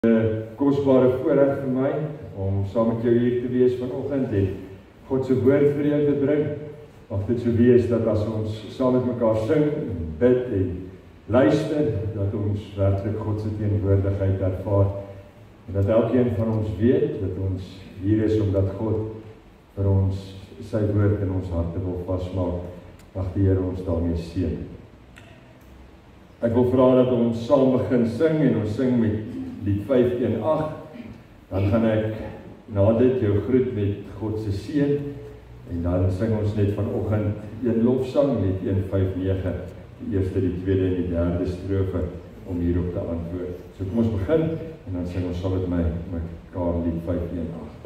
Kosbare voorreg vir my om saam met jou hier te wees vanoggend en God se woord vir jou te bring. Mag dit so wees dat as ons saam met mekaar sing, bid en luister, dat ons werklik God se teenwoordigheid ervaar en dat elkeen van ons weet dat ons hier is omdat God vir ons sy woord in ons harte wil vasmaak. Mag die Here ons daarmee seën. Ek wil vra dat ons saam begin sing en ons sing met lied 518, dan gaan ek na dit jou groet met God se seën en dan sing ons net vanoggend een lofsang, lied 159, die eerste, die tweede en die derde strofe om hierop te antwoord. So kom ons begin en dan sing ons saam met mekaar lied 518.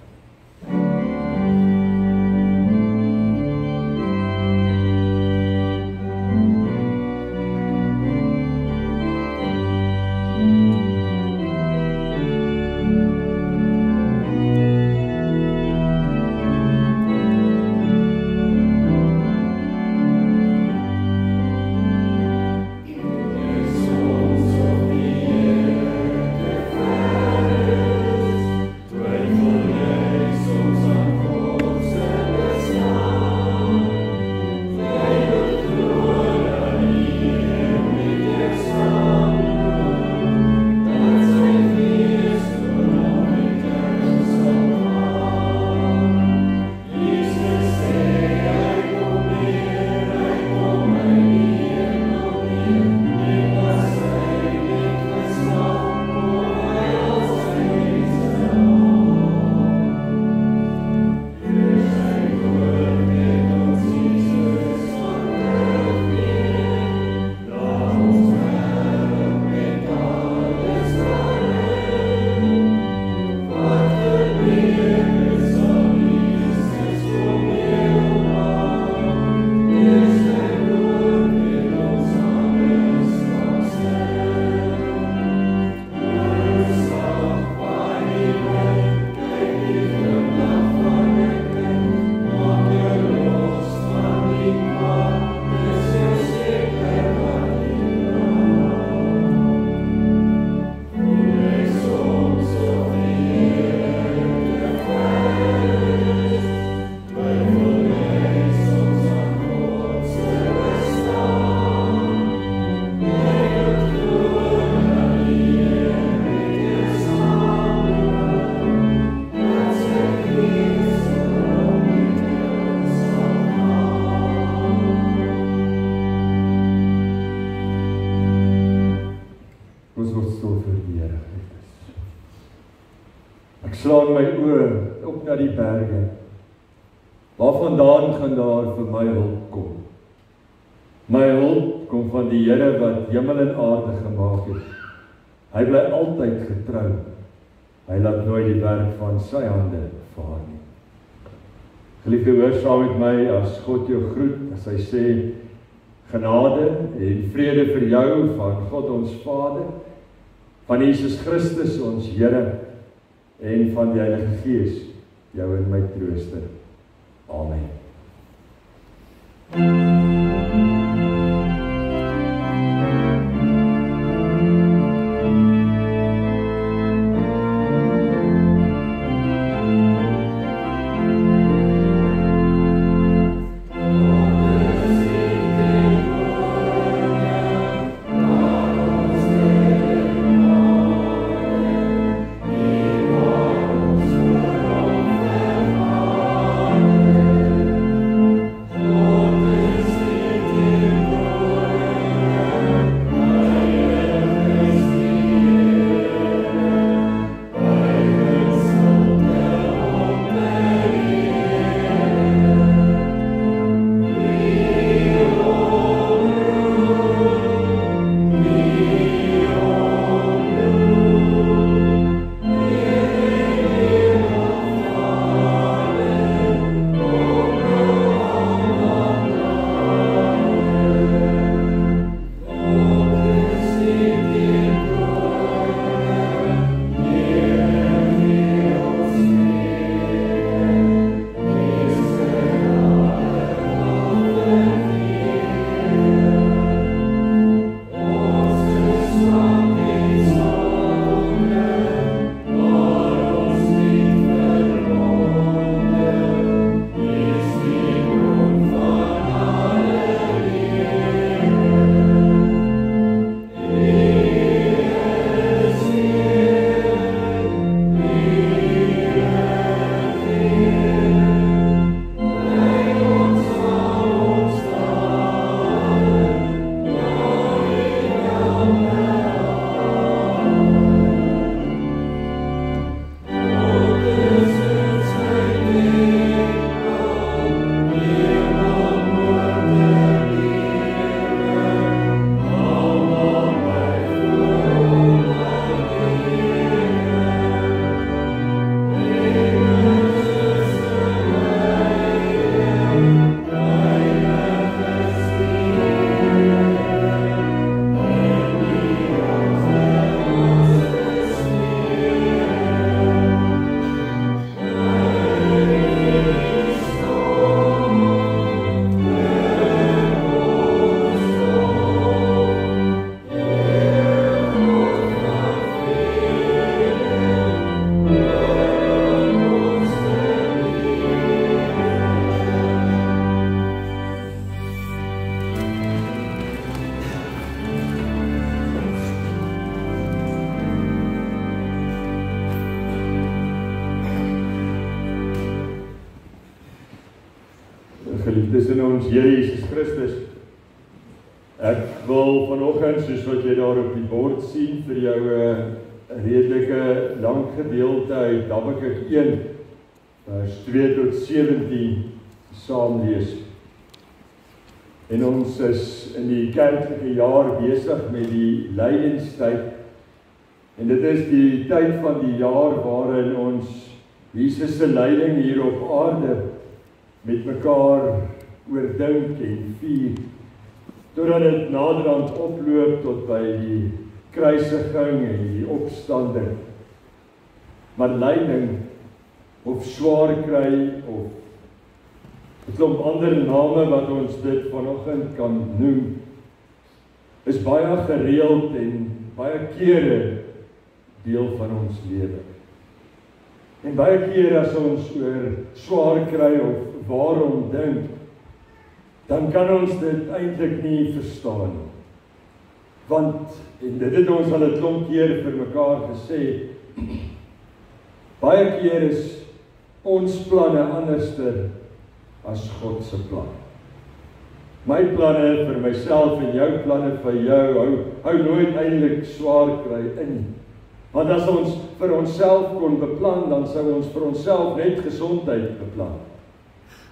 Slaan my oë op na die berge. Waarvandaan gaan daar vir my hulp kom? My hulp kom van die Here wat hemel en aarde gemaak het. Hy bly altyd getrou. Hy laat nooit die werk van sy hande vaar nie. Geliefde, hoor saam met my as God jou groet, as hy sê, genade en vrede vir jou van God ons Vader, van Jesus Christus ons Here, en van die Heilige Gees, jou en my trooster. Amen. Oh, tussen ons Here Jesus Christus. Ek wil vanoggend, soos wat jy daar op die bord sien, vir jou 'n redelike lang gedeelte uit Habakuk 1, vers 2 tot 17 saam lees. En ons is in die kerklike jaar besig met die lydenstyd. En dit is die tyd van die jaar waarin ons Jesus se lyding hier op aarde met mekaar oordink en vier, totdat dit naderhand oploop tot by die kruisiging en die opstanding. Maar lyding of swaar kry of 'n klomp ander name wat ons dit vanoggend kan noem, is baie gereeld en baie kere deel van ons lewe. En baie kere as ons oor swaar kry of waarom dink, dan kan ons dit eintlik nie verstaan nie. Want, en dit het ons al 'n klomp keer vir mekaar gesê, baie keer is ons planne anderster as God se plan. My planne vir myself en jou planne vir jou hou nooit eintlik swaar kry in. Want as ons vir onsself kon beplan, dan sou ons vir onsself net gesondheid beplan.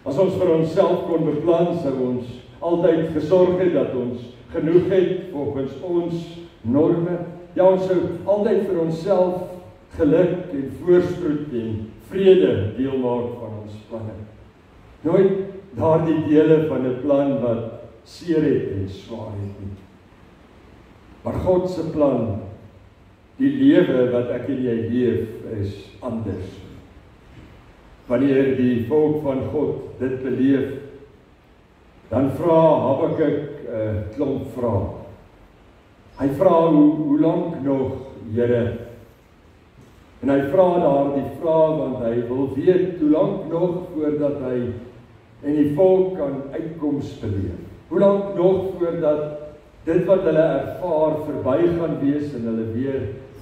As ons vir onsself kon beplan, sou ons altyd gesorg het dat ons genoeg het volgens ons norme. Ja, ons sou altyd vir onsself geluk en voorspoed en vrede deel maak van ons planne. Nooit daardie dele van 'n plan wat seer het en swaar het nie. Maar God se plan, die lewe wat ek en jy leef, is anders. Wanneer die volk van God dit beleef, dan vra Habakuk 'n klomp vrae. Hy vra, hoe lank nog, Here? En hy vra daardie vrae want hy wil weet hoe lank nog voordat hy en die volk kan uitkoms beleef. Hoe lank nog voordat dit wat hulle ervaar verby gaan wees en hulle weer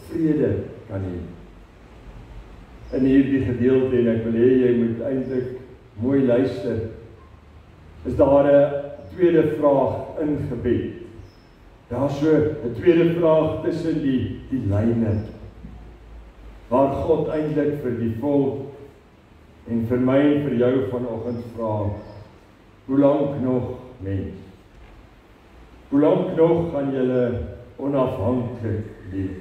vrede kan hê. In hierdie gedeelte, en ek wil hê jy moet eintlik mooi luister, is daar 'n tweede vraag ingebed. Daar's so 'n tweede vraag tussen die lyne, waar God eintlik vir die volk en vir my en vir jou vanoggend vra, hoe lank nog, mens? Hoe lank nog gaan julle onafhanklik leef?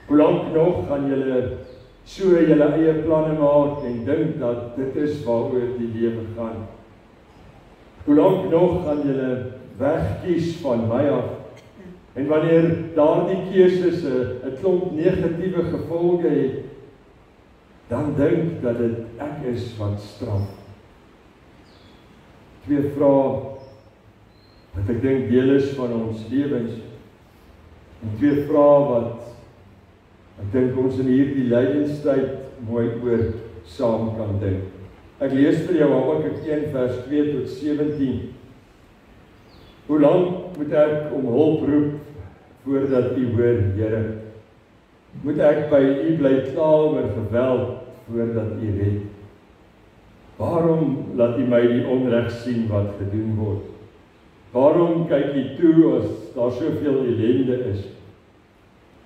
Hoe lank nog gaan julle so julle eie planne maak en dink dat dit is waaroor die lewe gaan? Hoe lank nog gaan julle wegkies van my af? En wanneer daardie keuses 'n klomp negatiewe gevolge het, dan dink dat dit ek is wat straf. Twee vrae wat ek dink deel is van ons lewens, en twee vrae wat ek dink ons in hierdie lydenstyd mooi oor saam kan dink. Ek lees vir jou Habakuk 1 vers 2 tot 17. Hoe lank moet ek om hulp roep voordat U hoor, Here? Moet ek by U bly kla oor geweld voordat U red? Waarom laat U my die onreg sien wat gedoen word? Waarom kyk U toe as daar soveel ellende is?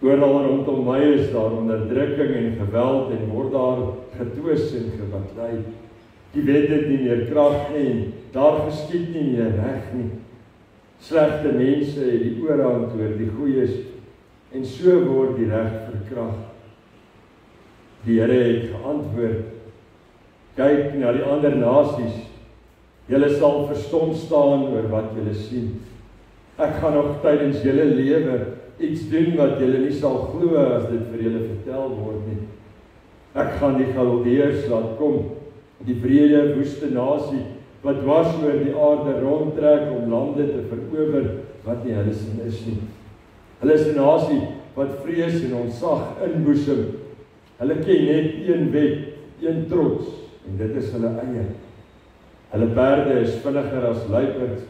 Oral rondom my is daar onderdrukking en geweld en word daar getwis en gebaklei. Die wet het nie meer krag nie en daar geskied nie meer reg nie. Slegte mense het die oorhand oor die goeies en so word die reg verkragt. Die Here het geantwoord, kyk na die ander nasies, julle sal verstom staan oor wat julle sien. Ek gaan nog tydens julle lewe iets doen wat julle nie sal glo as dit vir julle vertel word nie. Ek gaan die Galdeërs laat kom, die wrede woeste nasie wat dwars oor die aarde rondtrek om lande te verower wat nie hulle sin is nie. Hulle is 'n nasie wat vrees en ontzag inboesem. Hulle ken net een wet, een trots, en dit is hulle eie. Hulle perde is vinniger as luiperds,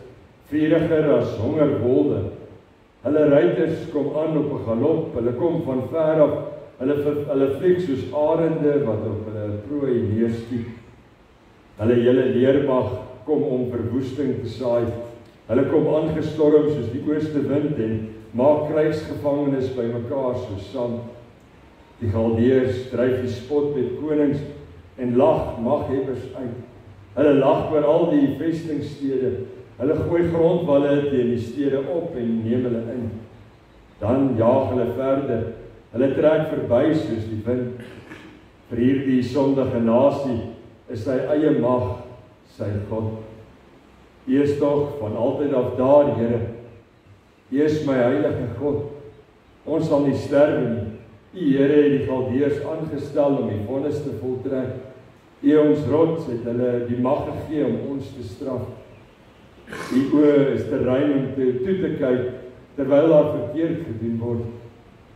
vuriger as hongerwolwe. Hulle ruiters kom aan op 'n galop, hulle kom van ver af, hulle vlieg soos arende wat op hulle prooi neerskiet. Hulle hele leermag kom om verwoesting te saai. Hulle kom aangestorm soos die ooste wind en maak krygsgevangenes bymekaar soos sand. Die Galdeërs dryf die spot met konings en lag maghebbers uit. Hulle lag oor al die vestingstede. Hulle gooi grondwalle teen die stede op en neem hulle in. Dan jaag hulle verder. Hulle trek verby soos die wind. Vir hierdie sondige nasie is sy eie mag sy God. U is tog van altyd af daar, Here. U is my heilige God. Ons sal nie sterwe nie. U, Here, het die Galdeërs aangestel om die vonnis te voltrek. U, ons rots, het hulle die mag gegee om ons te straf. U oë is te rein om toe te kyk, terwyl daar verkeerd gedoen word.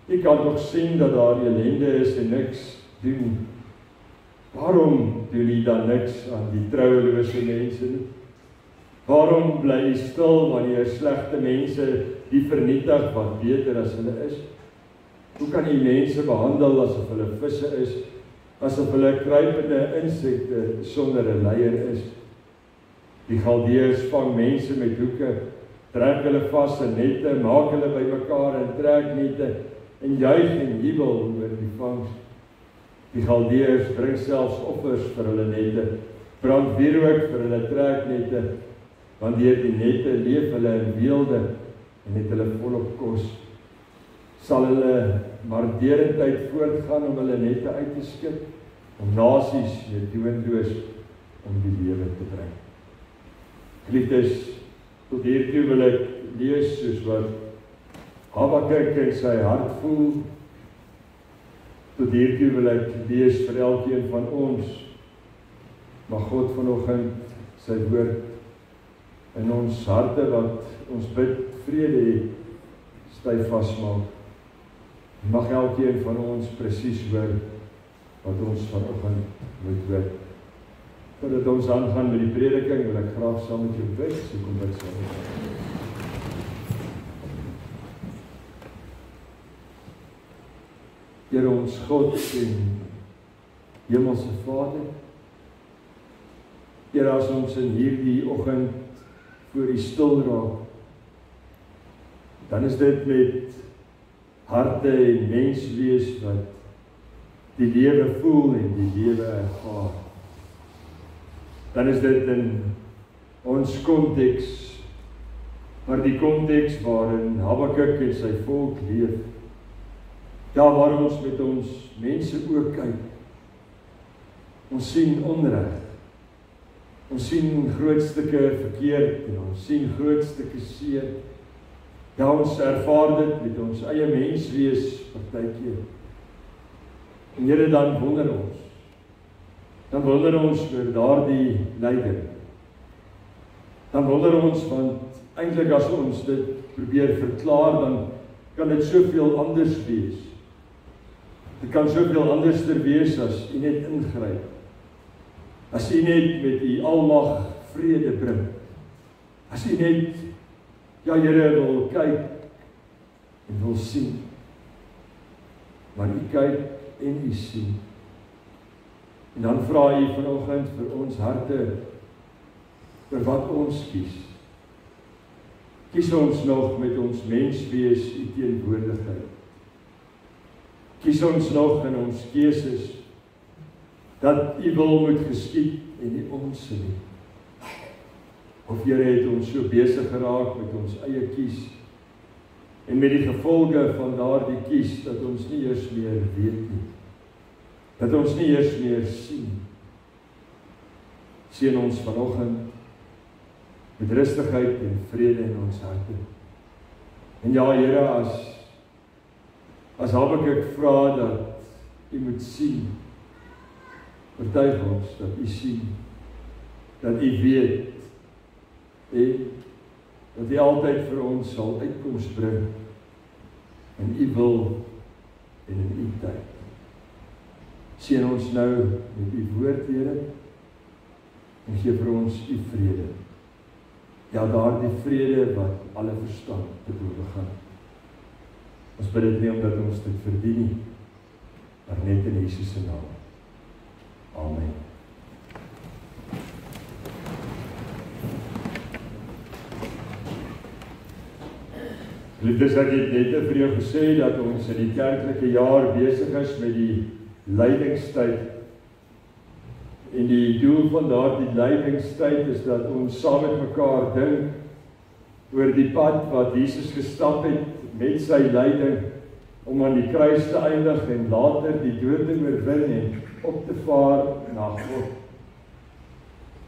U kan tog sien dat daar ellende is en niks doen. Waarom doen u dan niks aan die trouelose mense nie? Waarom bly u stil wanneer slegte mense die vernietig wat beter as hulle is? Hoe kan u mense behandel asof hulle visse is, asof hulle kruipende insekte sonder 'n leier is? Die Galdeërs vang mense met hoeke, trek hulle vas in nette, maak hulle bymekaar in treknette en juig en jubel oor die vangs. Die Galdeërs bring selfs offers vir hulle nette, brand wierook vir hulle treknette, want deur die nette leef hulle in weelde en het hulle volop kos. Sal hulle maar derentyd voortgaan om hulle nette uit te skit, om nasies doenloos om die lewe te bring. Geliefdes, tot hiertoe wil ek lees soos wat Habakuk in sy hart voel. Tot hiertoe wil ek lees vir elkeen van ons. Mag God vanoggend sy woord in ons harte wat ons bid vrede hê, styf vasmaak. Mag elkeen van ons presies hoor wat ons vanoggend moet hoor. Voordat ons aangaan met die prediking, wil ek graag saam met jou bid, so kom bid saam met ons. Here ons God en Hemelse Vader, Here, as ons in hierdie oggend voor U stil raak, dan is dit met harte en menswees wat die lewe voel en die lewe ervaar. Dan is dit in ons konteks, maar die konteks waarin Habakuk en sy volk leef. Ja, waar ons met ons mense ook kyk. Ons sien onreg. Ons sien groot stukke verkeerd en ons sien groot stukke seer. Ja, ons ervaar dit met ons eie menswees partykeer. En Here, dan wonder ons. Dan wonder ons oor daardie lyding. Dan wonder ons, want eintlik as ons dit probeer verklaar, dan kan dit soveel anders wees. Dit kan soveel anderster wees as U net ingryp. As U net met U almag vrede bring. As U net, ja Here, wil kyk en wil sien. Maar U kyk en U sien. En dan vra U vanoggend vir ons harte, vir wat ons kies. Kies ons nog met ons menswees U teenwoordigheid. Kies ons nog in ons keuses, dat U wil moet geskied en nie ons nie. Of Here, het ons so besig geraak met ons eie kies, en met die gevolge van daardie kies, dat ons nie eers meer weet nie. Dat ons nie eers meer sien. Seën ons vanoggend met rustigheid en vrede in ons harte. En ja, Here, as Habakuk vra dat U moet sien, oortuig ons dat U sien, dat U weet, en dat U altyd vir ons sal uitkoms bring, in U wil en in U tyd. Seën ons nou met U woord, Here, en gee vir ons U vrede. Ja, daardie vrede wat alle verstand te boven gaan. Ons bid dit nie omdat ons dit verdien nie, maar net in Jesus se naam. Amen. Liefdes, ek het net vir jou gesê dat ons in die kerklike jaar besig is met die lydingstyd. En die doel van daardie lydingstyd is dat ons saam met mekaar dink oor die pad wat Jesus gestap het met sy lyding om aan die kruis te eindig en later die dood te oorwin en op te vaar na God.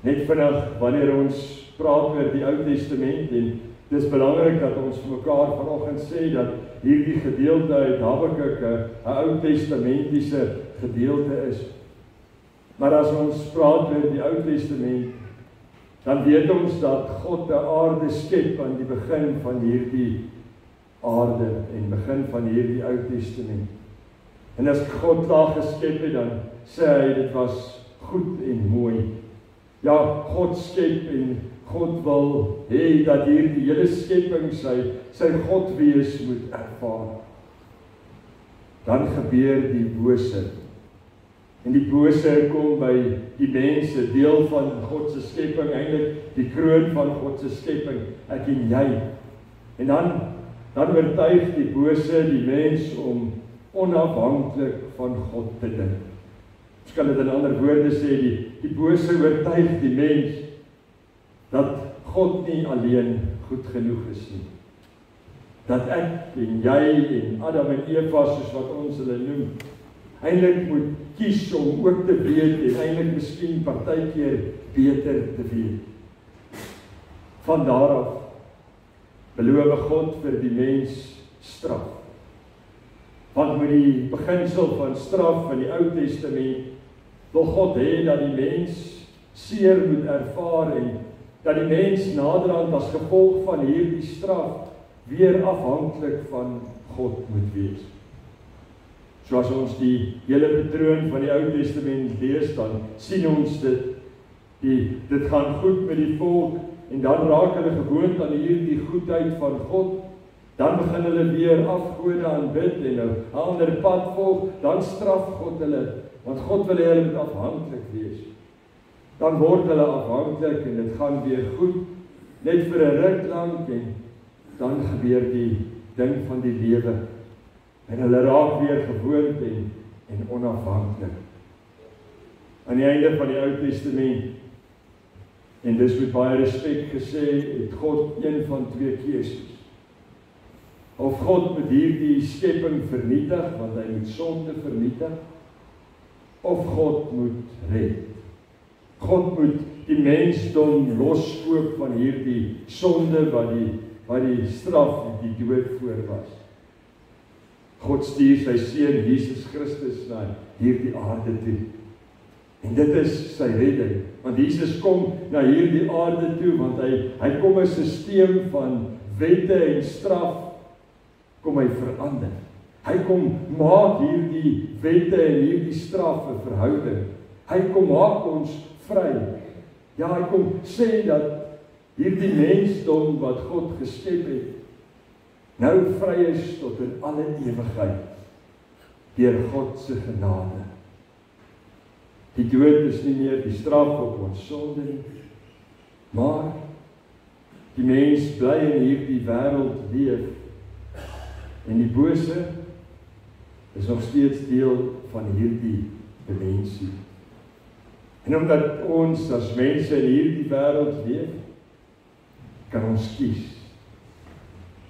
Net vinnig, wanneer ons praat oor die Ou Testament, en dit is belangrik dat ons vir mekaar vanoggend sê dat hierdie gedeelte uit Habakuk 'n Ou Testamentiese gedeelte is. Maar as ons praat oor die Ou Testament, dan weet ons dat God 'n aarde skep aan die begin van hierdie aarde en begin van hierdie Ou Testament. En as God daar geskep het, dan sê hy dit was goed en mooi. Ja, God skep en God wil hê dat hierdie hele skepping sy God wees moet ervaar. Dan gebeur die bose. En die bose kom by die mense, deel van God se skepping, eintlik die kroon van God se skepping, ek en jy. En dan oortuig die bose die mens om onafhanklik van God te dink. Ons kan dit in ander woorde sê, die bose oortuig die mens dat God nie alleen goed genoeg is nie. Dat ek en jy en Adam en Eva, soos wat ons hulle noem, eintlik moet kies om ook te weet en eintlik miskien partykeer beter te weet. Van daar af beloof God vir die mens straf. Want met die beginsel van straf in die Ou Testament wil God hê dat die mens seer moet ervaar en dat die mens naderhand as gevolg van hierdie straf weer afhanklik van God moet wees. Soos ons die hele patroon van die Ou Testament lees, dan sien ons dit gaan goed met die volk en dan raak hulle gewoond aan hierdie goedheid van God. Dan begin hulle weer afgode aanbid en 'n ander pad volg, dan straf God hulle, want God wil hê hulle moet afhanklik wees. Dan word hulle afhanklik en dit gaan weer goed, net vir 'n ruk lank en dan gebeur die ding van die lewe. En hulle raak weer gewoond en onafhanklik. Aan die einde van die Ou Testament, en dis met baie respek gesê, het God een van twee keuses. Of God moet hierdie skepping vernietig, want hy moet sonde vernietig, of God moet red. God moet die mensdom loskoop van hierdie sonde wat die straf, die dood voor was. God stuur sy seun Jesus Christus na hierdie aarde toe. En dit is sy redding, want Jesus kom na hierdie aarde toe, want hy kom 'n stelsel van wette en straf, kom hy verander. Hy kom maak hierdie wette en hierdie straf 'n verhouding. Hy kom maak ons vry. Ja, hy kom sê dat hierdie mensdom wat God geskep het, nou vry is tot in alle ewigheid deur God se genade. Die dood is nie meer die straf op ons sonde nie, maar die mens bly in hierdie wêreld leef en die bose is nog steeds deel van hierdie dimensie. En omdat ons as mense in hierdie wêreld leef, kan ons kies.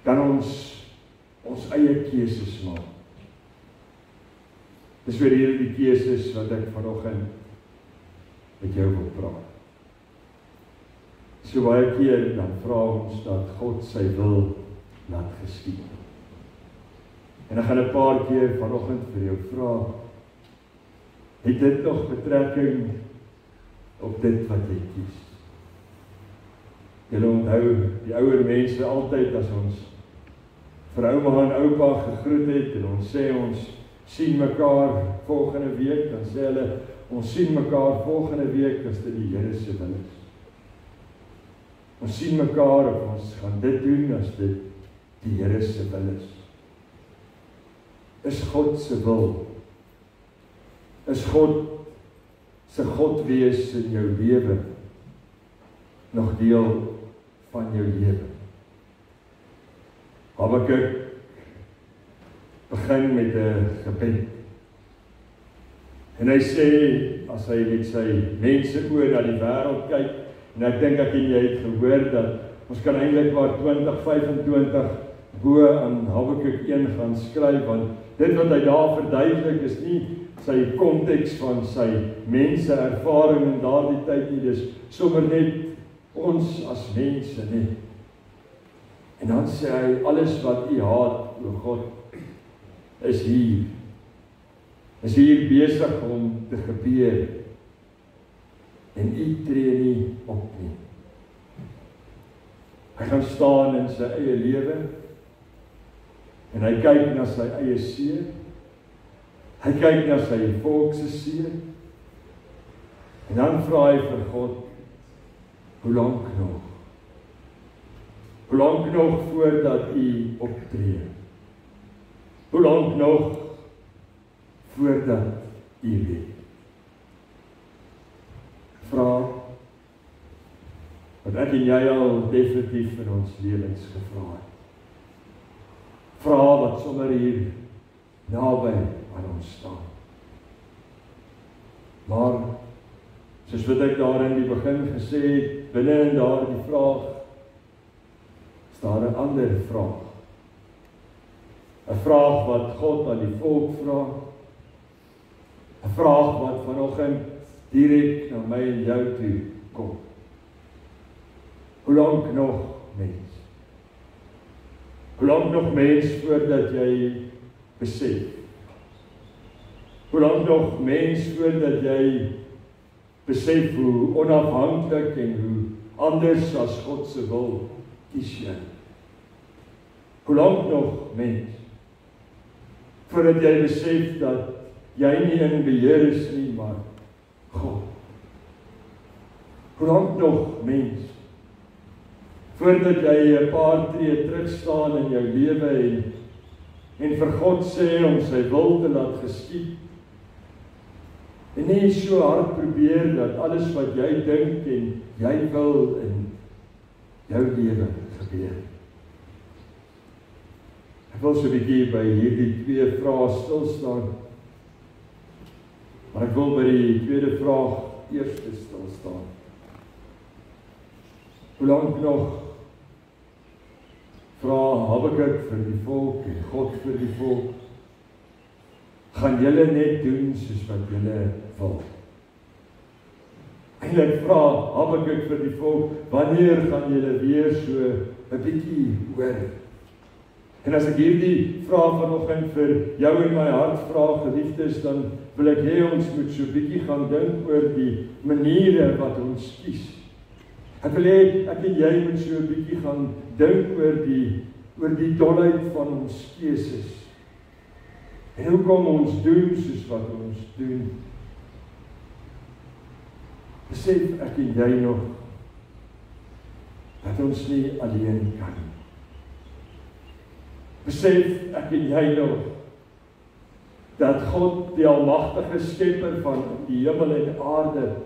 Kan ons eie keuses maak. Dis vir hierdie keuses wat ek vanoggend met jou wil praat. So baie keer dan vra ons dat God sy wil laat geskied. En ek gaan 'n paar keer vanoggend vir jou vra, het dit nog betrekking op dit wat jy kies? Julle onthou, die ouer mense altyd as ons vir ouma en oupa gegroet het en ons sê ons sien mekaar volgende week, dan sê hulle ons sien mekaar volgende week as dit die Here se wil is. Ons sien mekaar of ons gaan dit doen as dit die Here se wil is. Is God se wil? Is God se God wees in jou lewe nog deel van jou lewe? Habakuk begin met 'n gebed. En hy sê, as hy met sy mense oor na die wêreld kyk, en ek dink ek en jy het gehoor dat ons kan eintlik maar 2025 bo aan Habakuk 1 gaan skryf, want dit wat hy daar verduidelik is nie sy konteks van sy mense ervaring in daardie tyd nie, dis sommer net ons as mense nie. En dan sê hy, alles wat u haat, o God, is hier besig om te gebeur, en u tree nie op nie. Hy gaan staan in sy eie lewe, en hy kyk na sy eie seer, hy kyk na sy volk se seer, en dan vra hy vir God, hoe lank nog? Hoe lank nog voordat u optree? Hoe lank nog voordat u weet? Vra wat ek en jy al definitief in ons lewens gevra het. Vra wat sommer hier naby aan ons staan. Maar soos wat ek daar in die begin gesê het, binne in daardie vraag is daar 'n ander vraag. 'n Vraag wat God aan die volk vra. 'n Vraag wat vanoggend direk na my en jou toe kom. Hoe lank nog, mens? Hoe lank nog, mens, voordat jy besef? Hoe lank nog, mens, voordat jy besef hoe onafhanklik en hoe anders as God se wil kies jy? Hoe lank nog, mens, voordat jy besef dat jy nie in beheer is nie, maar God? Hoe lank nog, mens, voordat jy 'n paar tree terug staan in jou lewe en vir God sê om sy wil te laat geskied, en nie so hard probeer dat alles wat jy dink en jy wil in jou lewe gebeur? Ek wil so 'n bietjie by hierdie twee vrae stil staan, maar ek wil by die tweede vraag eers stil staan. Hoe lank nog, vra Habakuk vir die volk en God vir die volk, gaan julle net doen soos wat julle wil? Eintlik vra Habakuk vir die volk, wanneer gaan julle weer so 'n bietjie hoor? En as ek hierdie vraag vanoggend vir jou in my hart vra, geliefdes, dan wil ek hê ons moet so 'n bietjie gaan dink oor die maniere wat ons kies. Ek wil hê ek en jy moet so 'n bietjie gaan dink oor die dolheid van ons keuses. En hoekom ons doen soos wat ons doen. Besef ek en jy nog dat ons nie alleen kan. Besef ek en jy nog dat God, die almagtige skepper van die hemel en aarde,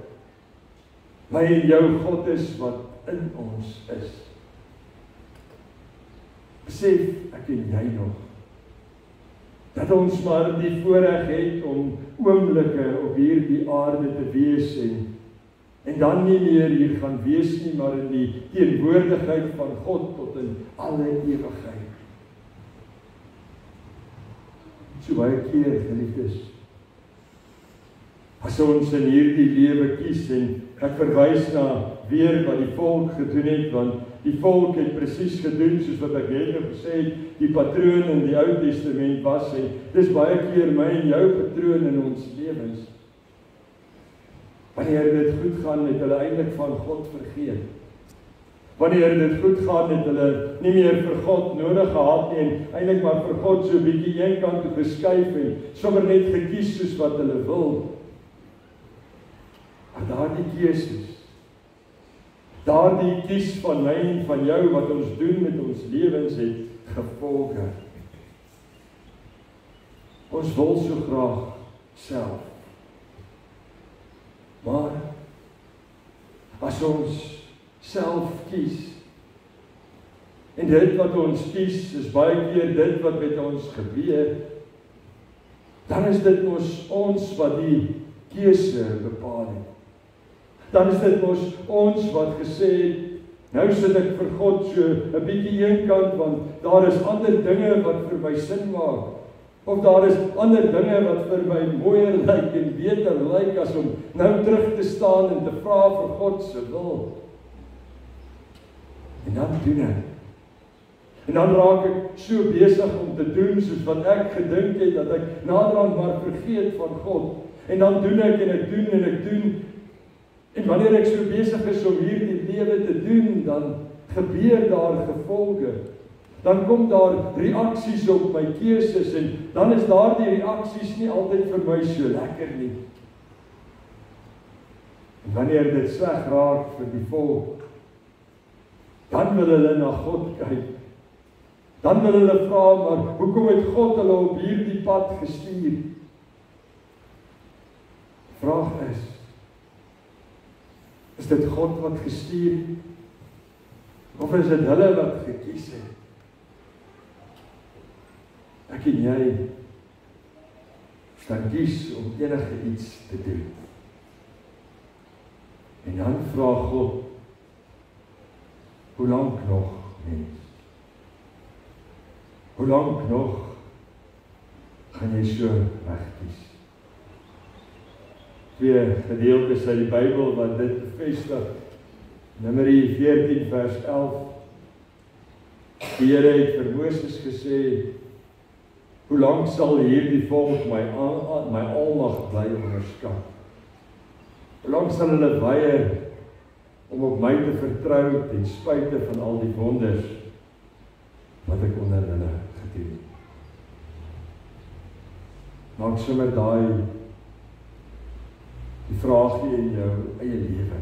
my en jou God is wat in ons is. Besef ek en jy nog dat ons maar die voorreg het om oomblikke op hierdie aarde te wees en dan nie meer hier gaan wees nie, maar in die teenwoordigheid van God tot in alle ewigheid. So baie keer, geliefdes, as ons in hierdie lewe kies, en ek verwys na weer wat die volk gedoen het, want die volk het presies gedoen soos wat ek net gesê het, die patroon in die Ou Testament was, en dis baie keer my en jou patroon in ons lewens. Wanneer dit goed gaan, het hulle eintlik van God vergeet. Wanneer dit goed gaan, het hulle nie meer vir God nodig gehad nie, en eintlik maar vir God so 'n bietjie een kant toe geskuif en sommer net gekies soos wat hulle wil. Maar daardie keuses, daardie kies van my en van jou wat ons doen met ons lewens het gevolge. Ons wil so graag self. Maar as ons self kies En dit wat ons kies, is baie keer dit wat met ons gebeur. Dan is dit ons wat die keuse bepaal het. Dan is dit ons wat gesê het, nou sit ek vir God so 'n bietjie eenkant, want daar is ander dinge wat vir my sin maak. Of daar is ander dinge wat vir my mooier lyk en beter lyk as om nou terug te staan en te vra vir God se wil. En dan doen ek. En dan raak ek so besig om te doen soos wat ek gedink het, dat ek naderhand maar vergeet van God. En dan doen ek en ek doen en ek doen. En wanneer ek so besig is om hierdie lewe te doen, dan gebeur daar gevolge. Dan kom daar reaksies op my keuses en dan is daardie reaksies nie altyd vir my so lekker nie. En wanneer dit sleg raak vir die volk, dan wil hulle na God kyk. Dan wil hulle vra, maar hoekom het God hulle op hierdie pad gestuur? Vraag is dit God wat gestuur het? Of is dit hulle wat gekies het? Ek en jy staan kies om enige iets te doen. En dan vra God, hoe lank nog, mens? Hoe lank nog gaan jy so wegkies? 2 gedeeltes uit die Bybel wat dit bevestig. Numeri 14 vers 11. Die Here het vir Moses gesê, hoe lank sal hierdie volk my almag bly onderskat? Hoe lank sal hulle weier om op my te vertrou ten spyte van al die wonders wat ek onder hulle gedoen het? Maak sommer die vraagie in jou eie lewe.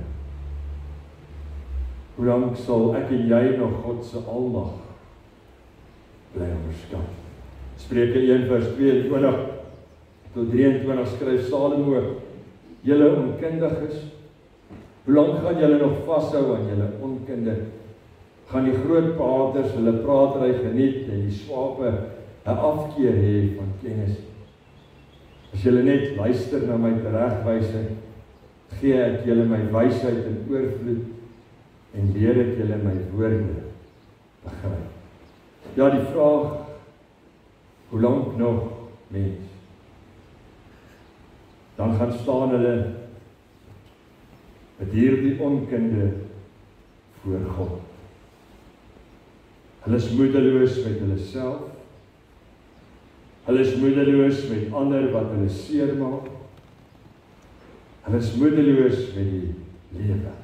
Hoe lank sal ek en jy nog God se almag bly onderskat? Spreuke 1 vers 22 tot 23 skryf Salomo, julle onkundiges, hoe lank gaan julle nog vashou aan julle onkunde? Gaan die groot praters hulle pratery geniet en die swape 'n afkeer hê van kennis? As julle net luister na my teregwysing, gee ek julle my wysheid in oorvloed en leer ek julle my woorde begryp. Ja, die vraag, hoe lank nog, mens? Dan gaan staan hulle met hierdie onkunde voor God. Hulle is moedeloos met hulle self. Hulle is moedeloos met ander wat hulle seermaak. Hulle is moedeloos met die lewe.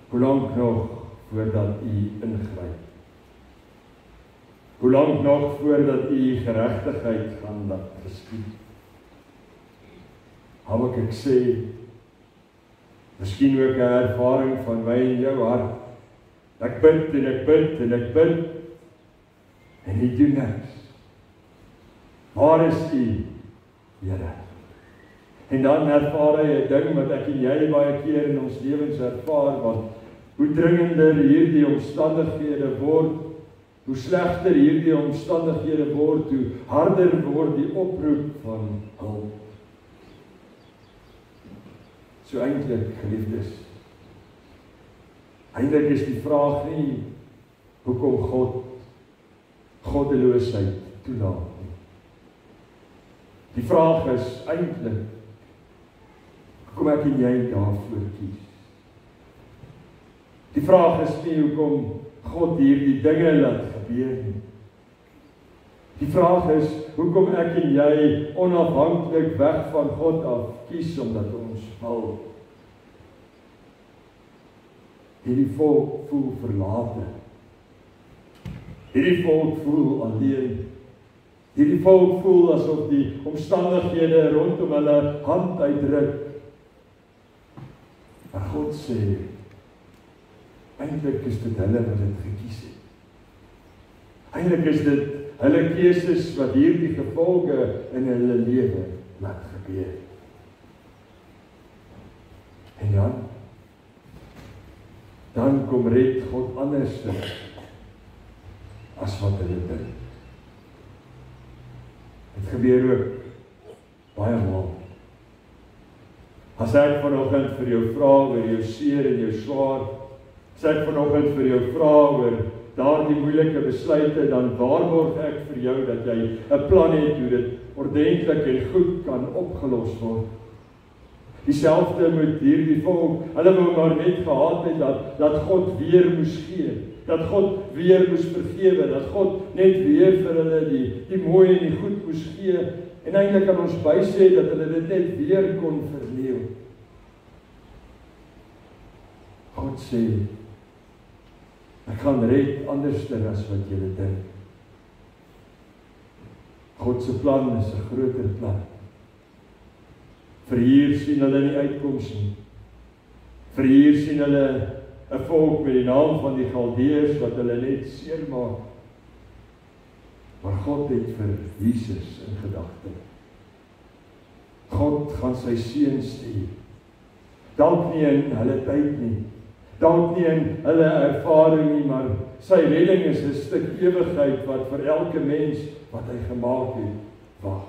Hoe lank nog voordat U ingryp? Hoe lank nog voordat U geregtigheid gaan laat geskied? Habakuk sê, miskien ook 'n ervaring van my en jou hart. Ek bid en ek bid en ek bid en U doen niks. Waar is U, Here? En dan ervaar hy 'n ding wat ek en jy baie keer in ons lewens ervaar, want hoe dringender hierdie omstandighede word, hoe slegter hierdie omstandighede word, hoe harder word die oproep van hulp. So eintlik, geliefdes, eintlik is die vraag nie hoekom God goddeloosheid toelaat nie. Die vraag is eintlik hoekom ek en jy daarvoor kies. Die vraag is nie hoekom God hierdie dinge laat gebeur nie. Die vraag is hoekom ek en jy onafhanklik weg van God af kies omdat ons wil. Hierdie volk voel verlate. Hierdie volk voel alleen. Hierdie volk voel asof die omstandighede rondom hulle hand uitdruk. Maar God sê, eintlik is dit hulle wat dit gekies het. Eintlik is dit hulle keuses wat hierdie gevolge in hulle lewe laat gebeur. En dan dan kom red God anders as wat hulle dink. Dit gebeur ook baie maal. As ek vanoggend vir jou vra oor jou seer en jou swaar, as ek vanoggend vir jou vra oor daardie moeilike besluite, dan waarborg ek vir jou dat jy 'n plan het hoe dit ordentlik en goed kan opgelos word. Dieselfde met hierdie volk, hulle wou maar net gehad het dat God weer moes gee, dat God weer moes vergewe, dat God net weer vir hulle die mooi en die goed moes gee, en eintlik kan ons bysê dat hulle dit net weer kon verleeu. God sê, ek gaan red anderster as wat julle dink. God se plan is 'n groter plan. Vir hier sien hulle nie uitkoms nie. Vir hier sien hulle 'n volk met die naam van die Galdeërs wat hulle net seermaak. Maar God het vir Jesus in gedagte. God gaan sy seun stuur. Dalk nie in hulle tyd nie. Dalk nie in hulle ervaring nie, maar sy redding is 'n stuk ewigheid wat vir elke mens wat hy gemaak het, wag.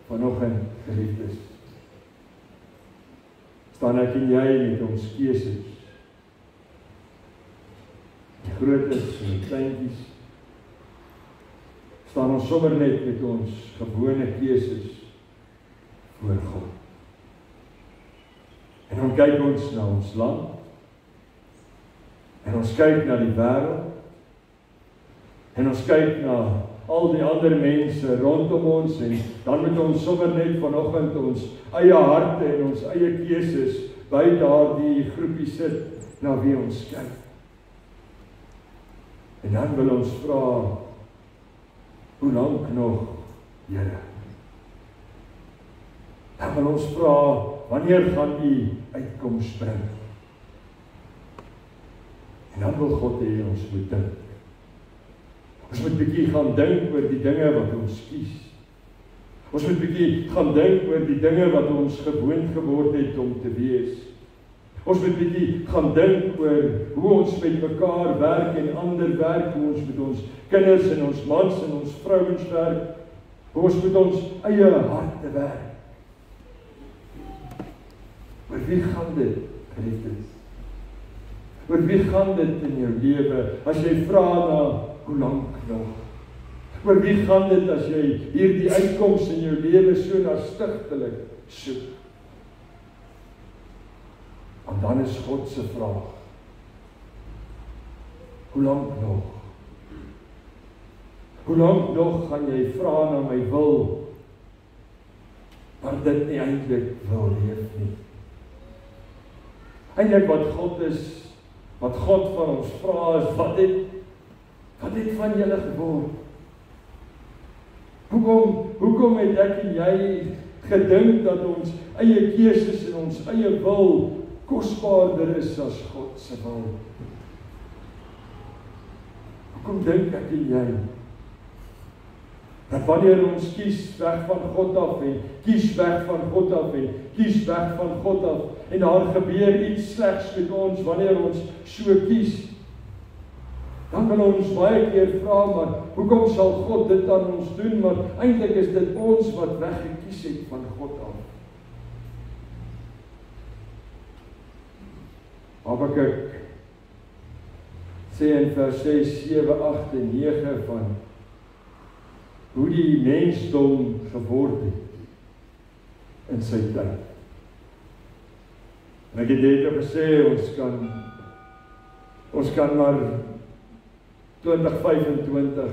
Vanoggend, geliefdes, staan ek en jy met ons keuses. Die grootes en die kleintjies. Staan ons sommer net met ons gewone keuses voor God. En dan kyk ons na ons land. En ons kyk na die wêreld. En ons kyk na al die ander mense rondom ons, en dan moet ons sommer net vanoggend ons eie harte en ons eie keuses by daardie groepie sit na wie ons kyk. En dan wil ons vra, hoe lank nog, Here? Dan wil ons vra, wanneer gaan U uitkoms bring? En dan wil God hê ons moet dink. Ons moet bietjie gaan dink oor die dinge wat ons kies. Ons moet bietjie gaan dink oor die dinge wat ons gewoond geword het om te wees. Ons moet bietjie gaan dink oor hoe ons met mekaar werk en ander werk, hoe ons met ons kinders en ons mans en ons vrouens werk, hoe ons met ons eie harte werk. Oor wie gaan dit, geliefdes? Oor wie gaan dit in jou lewe, as jy vra na hoe lank nog? Oor wie gaan dit as jy hierdie uitkoms in jou lewe so nastigtelik soek? En dan is God se vraag, hoe lank nog? Hoe lank nog gaan jy vra na my wil, maar dit nie eintlik wil leef nie? Eintlik wat God is, wat God van ons vra is, wat het van julle geword? Hoekom het ek en jy gedink dat ons eie keuses en ons eie wil kosbaarder is as God se wil? Hoekom dink ek en jy dat wanneer ons kies weg van God af en kies weg van God af en kies weg van God af en daar gebeur iets slegs met ons wanneer ons so kies, dan kan ons baie keer vra, maar hoekom sal God dit aan ons doen? Maar eintlik is dit ons wat weggekies het van God af. Habakuk sê in vers 6, 7, 8 en 9 van hoe die mensdom geword het in sy tyd. En ek het dit gesê, ons kan maar 2025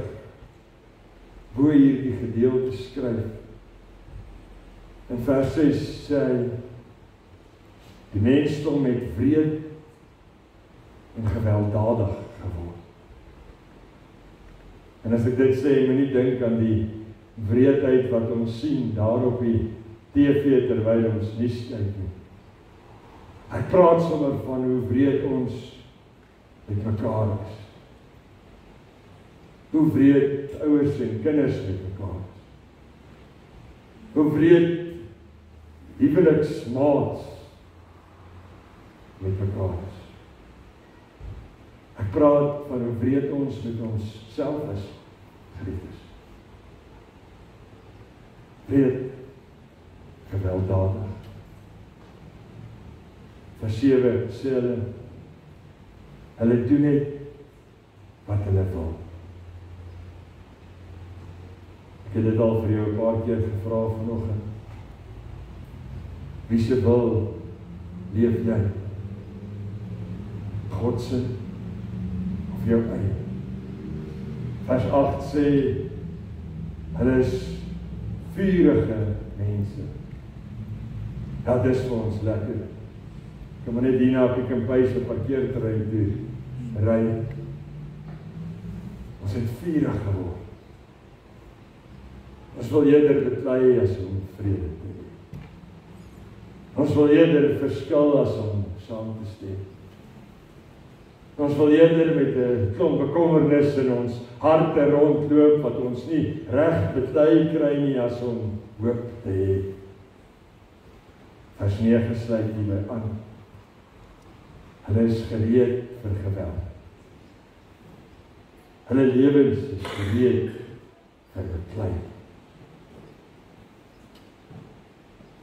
bo hierdie gedeelte skryf. In vers 6 sê hy, die mensdom het wreed en gewelddadig geword. En as ek dit sê, moet nie dink aan die wreedheid wat ons sien daar op die TV terwyl ons nuus kyk nie. Ek praat sommer van hoe wreed ons met mekaar is. Hoe wreed ouers en kinders met mekaar is. Hoe wreed huweliksmaats met mekaar is. Ek praat van hoe wreed ons met ons self is, geliefdes. Wreed, gewelddadig. Vers 7 sê hulle doen net wat hulle wil. Ek het dit al vir jou 'n paar keer gevra vanoggend. Wie se wil leef jy? God se of jou eie? Vers 8 sê, hulle is vurige mense. Ja, dis vir ons lekker. Kan maar net hier na Pick n Pay se parkeerterrein toe ry. Ons het vurig geword. Ons wil eerder beklei as om vrede te hê. Ons wil eerder verskil as om saam te stem. Ons wil eerder met 'n klomp bekommernis in ons harte rondloop wat ons nie reg beklei kry nie as om hoop te hê. Vers 9 sluit hierby aan. Hulle is gereed vir geweld. Hulle lewens is gereed vir beklei.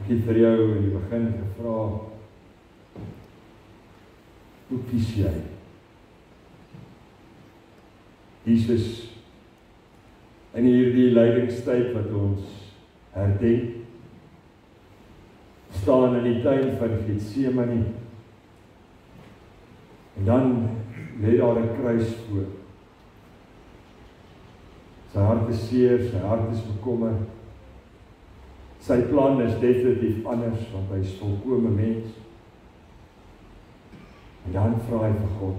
Ek het vir jou in die begin gevra, hoe kies jy? Jesus, in hierdie lydingstyd wat ons herdenk, staan in die tuin van Getsemane, en dan lê daar 'n kruis voor. Sy hart is seer, sy hart is bekommer. Sy plan is definitief anders, want hy is volkome mens. En dan vra hy vir God,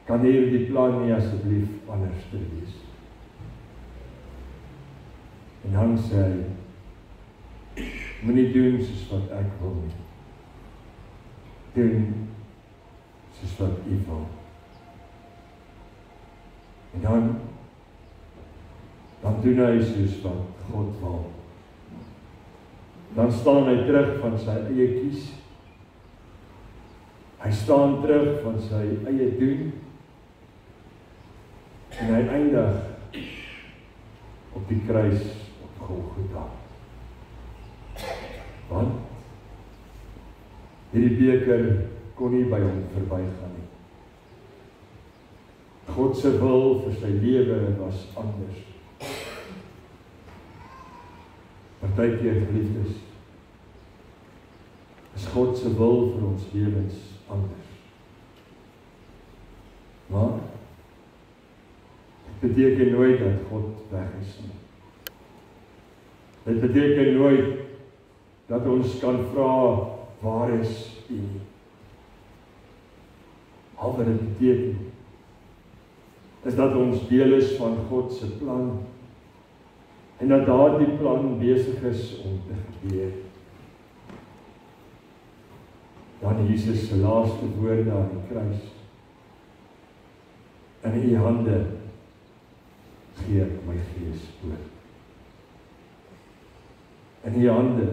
kan hierdie plan nie asseblief anders te wees? En dan sê hy, moenie doen soos wat ek wil nie. Doen soos wat U wil. En dan doen hy soos wat God wil. Dan staan hy terug van sy eie kies. Hy staan terug van sy eie doen. En hy eindig op die kruis op Golgotha. Want hierdie beker kon nie by hom verbygaan nie. God se wil vir sy lewe was anders. Partykeer, geliefdes, is God se wil vir ons lewens anders. Maar dit beteken nooit dat God weg is nie. Dit beteken nooit dat ons kan vra, waar is U? Al wat dit beteken, is dat ons deel is van God se plan, en dat daardie plan besig is om te gebeur. Dan Jesus se laaste woorde aan die kruis, in U hande gee ek my gees oor. In U hande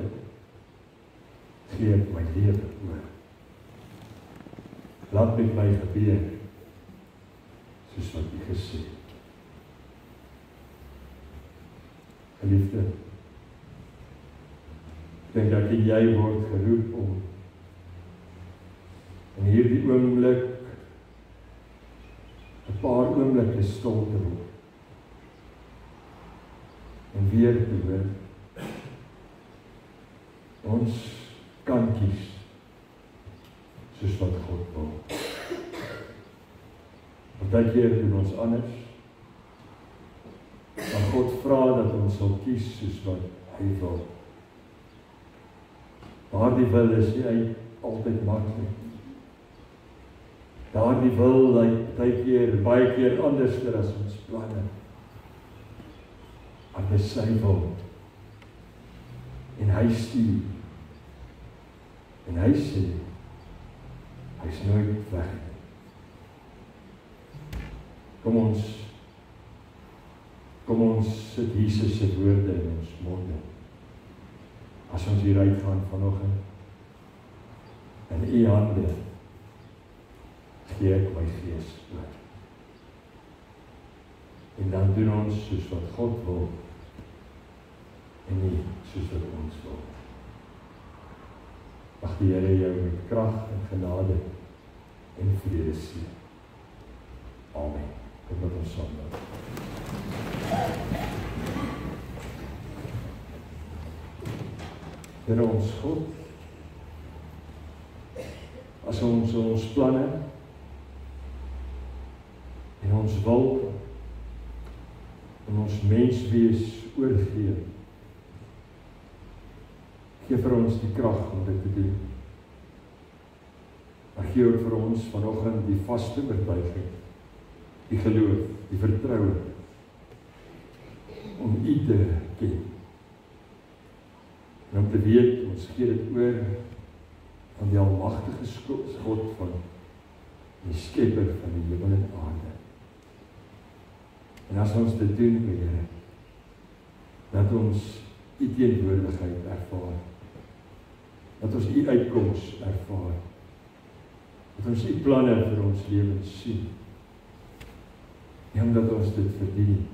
gee ek my lewe oor. Laat met my gebeur, soos wat U gesê het. Geliefde, ek dink dat jy word geroep om in hierdie oomblik 'n paar oomblikke stil te word en weer te hoor. Ons kan kies soos wat God wil. Partykeer doen ons anders. Maar God vra dat ons sal kies soos wat hy wil. Daardie wil is nie altyd maklik. Daardie wil lyk baie keer anders as ons planne. Maar dis sy wil. En hy stuur. En hy sê, hy is nooit weg. Kom ons sit Jesus se woorde in ons monde. As ons hier uitgaan vanoggend. In U hande gee ek my gees oor. En dan doen ons soos wat God wil, en nie soos wat ons wil. Mag die Here jou met krag en genade en vrede seën. Amen. Kom met ons saam bid. Here ons God, as ons planne en ons wil en ons menswees oorgee, gee vir ons die krag om dit te doen. Maar gee ook vir ons vanoggend die vaste oortuiging, die geloof, die vertroue om U te ken. En om te weet, ons gee dit oor aan die almagtige God van die skepper van die hemel en aarde. En as ons dit doen, Here, dat ons U teenwoordigheid ervaar, dat ons U uitkoms ervaar, dat ons U planne vir ons lewens sien, nie omdat ons dit verdien,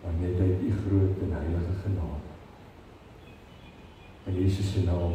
maar net uit U groot en heilige genade. In Jesus se naam.